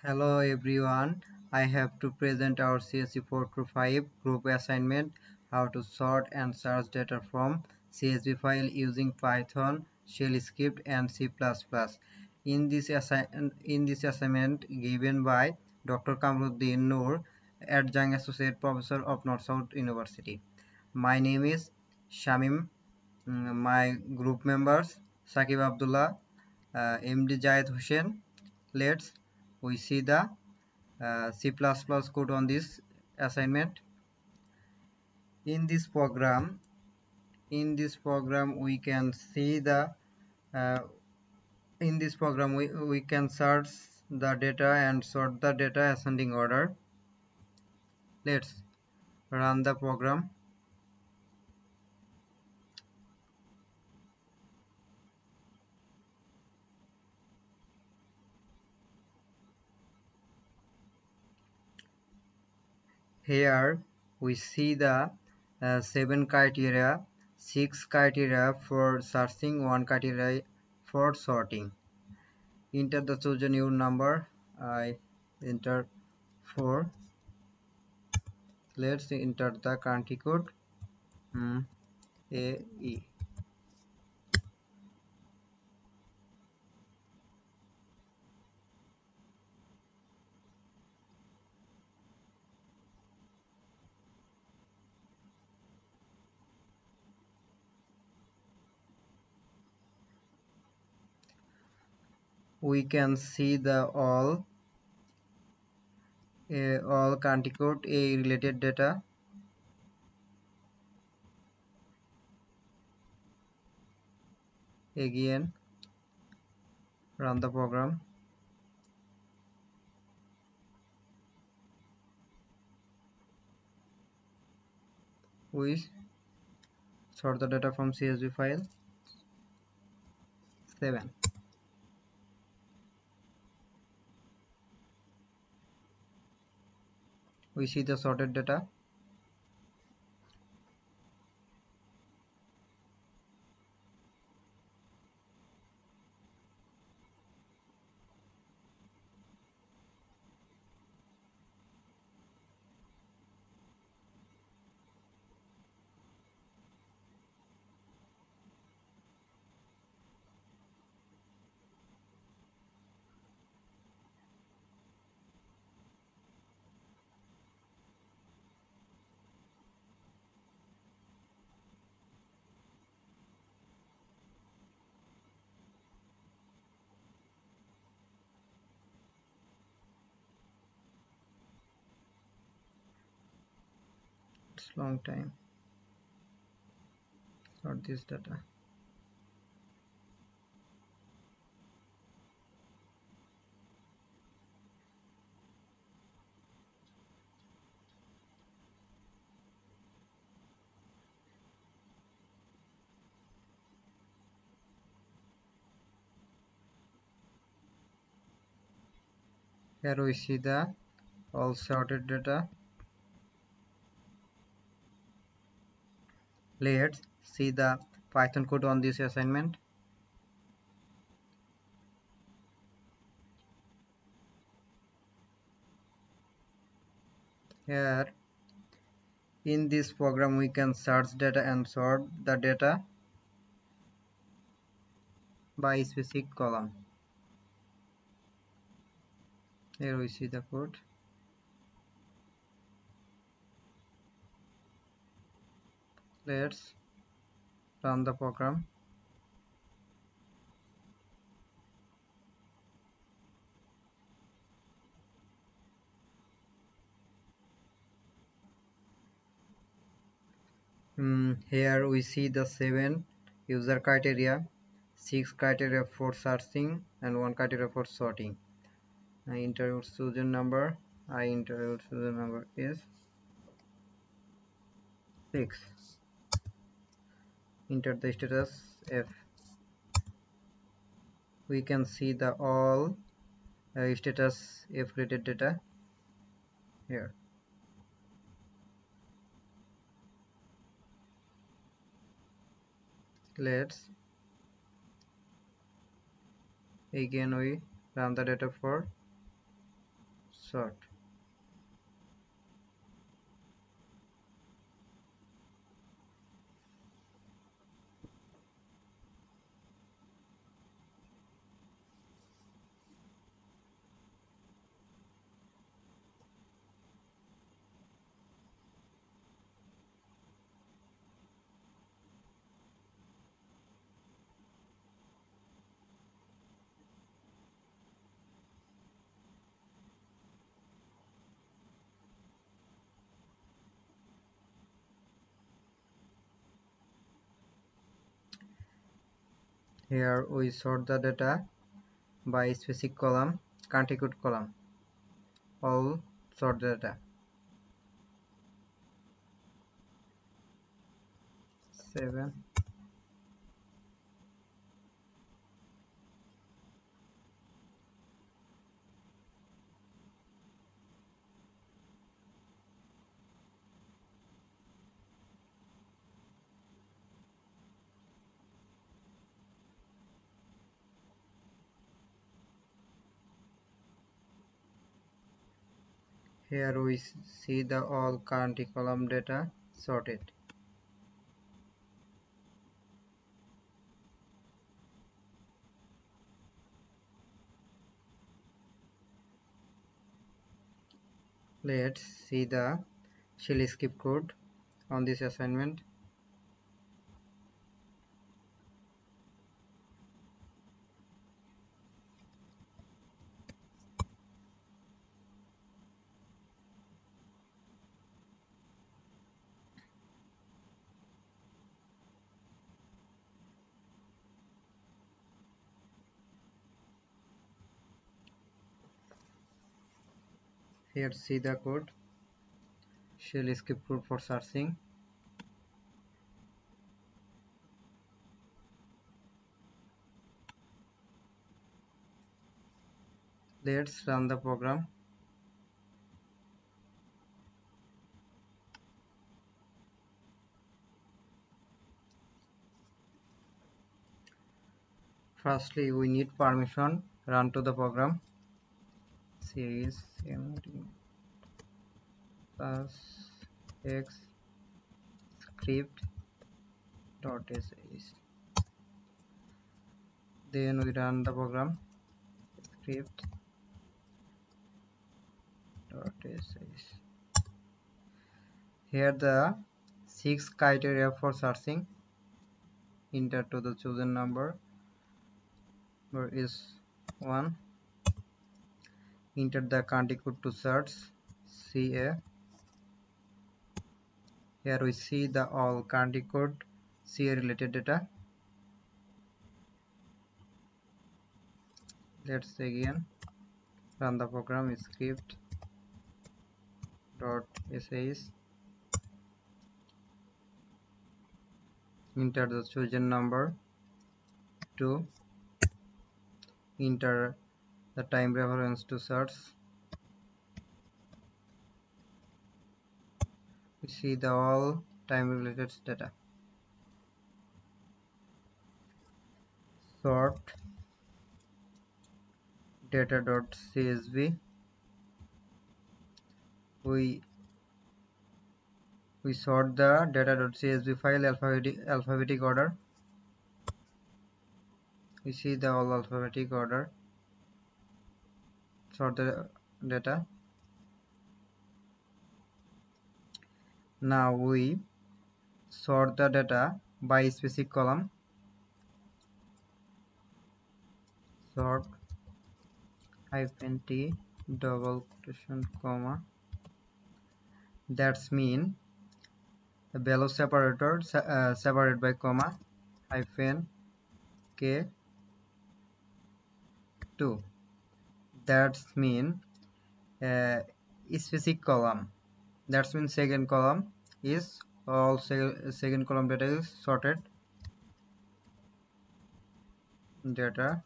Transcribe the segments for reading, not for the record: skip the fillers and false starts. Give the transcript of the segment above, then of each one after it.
Hello everyone, I have to present our CSV 4 to 5 group assignment, how to sort and search data from CSV file using Python, Shell Script and C++. In this assignment given by Dr. Kamruddin Noor, Adjunct Associate Professor of North South University. My name is Shamim. My group members Sakib Abdullah, MD Jayed Hussain. Let's we see the C++ code on this assignment. In this program, we can see the uh, in this program we can search the data and sort the data ascending order. Let's run the program. Here we see the 7 criteria, 6 criteria for searching, 1 criteria for sorting. Enter the chosen your number. I enter 4. Let's enter the country code. AE. We can see the all country code A related data. Again, run the program. We sort the data from CSV file 7. We see the sorted data. It's long time. Sort this data. Here we see the all sorted data. Let's see the Python code on this assignment. Here in this program we can search data and sort the data by specific column. Here we see the code. Let's run the program. Here we see the 7 user criteria, 6 criteria for searching and 1 criteria for sorting. I enter your chosen number. Is 6. Enter the status F. We can see the all status F related data here. Let's again we run the data for sort. Here we sort the data by specific column, country code column. All sort the data. 7. Here we see the all country column data sorted. Let's see the shell script code on this assignment. Here see the code. Shell script code for searching. Let's run the program. Firstly, we need permission run to the program. CSV plus x script.sh. Then we run the program. Script.sh. Here the 6 criteria for searching. Enter to the chosen number. Where is 1. Enter the country code to search CA. Here we see the all country code CA related data. Let's again run the program. Script.sh. Enter the chosen number. 2. Enter the time reference to search. We see the all time related data. Sort data.csv. We sort the data.csv file alphabetic order. We see the all alphabetic order. Sort the data. Now we sort the data by specific column. Sort -t double quotation comma. That's mean the value separator separated by comma -k 2. That's mean specific column. That's mean second column is all second column data is sorted. Data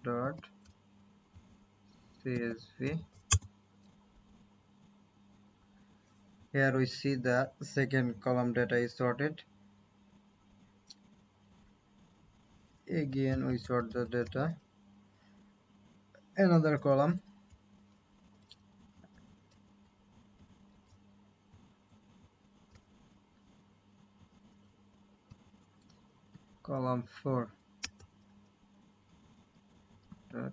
dot csv. Here we see the second column data is sorted. Again we sort the data. Another column column 4 dot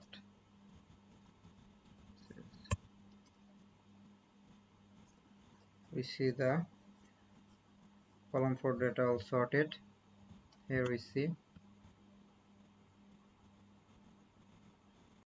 we see the column 4 data all sorted. Here we see